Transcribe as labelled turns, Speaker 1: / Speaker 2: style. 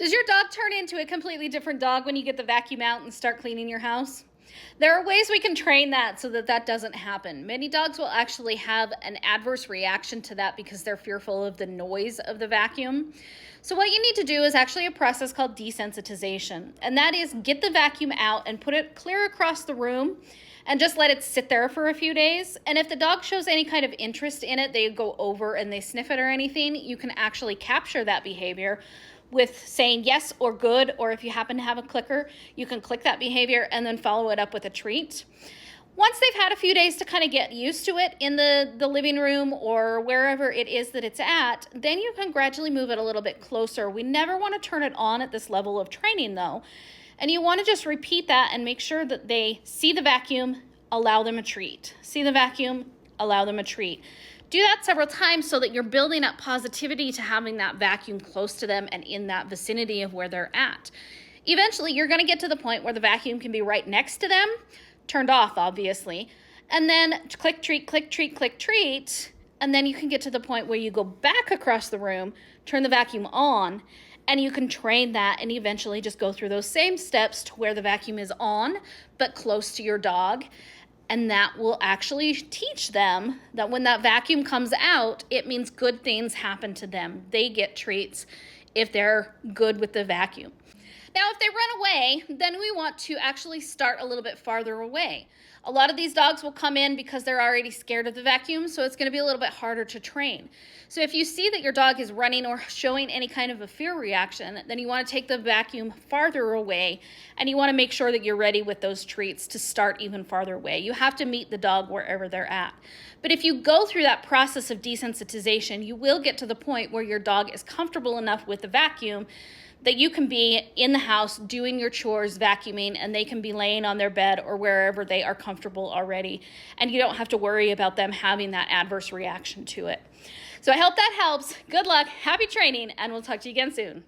Speaker 1: Does your dog turn into a completely different dog when you get the vacuum out and start cleaning your house? There are ways we can train that so that that doesn't happen. Many dogs will actually have an adverse reaction to that because they're fearful of the noise of the vacuum. So what you need to do is actually a process called desensitization, and that is get the vacuum out and put it clear across the room and just let it sit there for a few days. And if the dog shows any kind of interest in it, they go over and they sniff it or anything, you can actually capture that behavior with saying yes or good, or if you happen to have a clicker, you can click that behavior and then follow it up with a treat. Once they've had a few days to kind of get used to it in the living room or wherever it is that it's at, then you can gradually move it a little bit closer. We never want to turn it on at this level of training though. And you want to just repeat that and make sure that they see the vacuum, allow them a treat. See the vacuum, allow them a treat. Do that several times so that you're building up positivity to having that vacuum close to them and in that vicinity of where they're at. Eventually, you're going to get to the point where the vacuum can be right next to them, turned off, obviously, and then click, treat, click, treat, click, treat, and then you can get to the point where you go back across the room, turn the vacuum on, and you can train that and eventually just go through those same steps to where the vacuum is on, but close to your dog. And that will actually teach them that when that vacuum comes out, it means good things happen to them. They get treats if they're good with the vacuum. Now, if they run away, then we want to actually start a little bit farther away. A lot of these dogs will come in because they're already scared of the vacuum, so it's going to be a little bit harder to train. So if you see that your dog is running or showing any kind of a fear reaction, then you want to take the vacuum farther away, and you want to make sure that you're ready with those treats to start even farther away. You have to meet the dog wherever they're at. But if you go through that process of desensitization, you will get to the point where your dog is comfortable enough with the vacuum that you can be in the house doing your chores, vacuuming, and they can be laying on their bed or wherever they are comfortable already. And you don't have to worry about them having that adverse reaction to it. So I hope that helps. Good luck, happy training, and we'll talk to you again soon.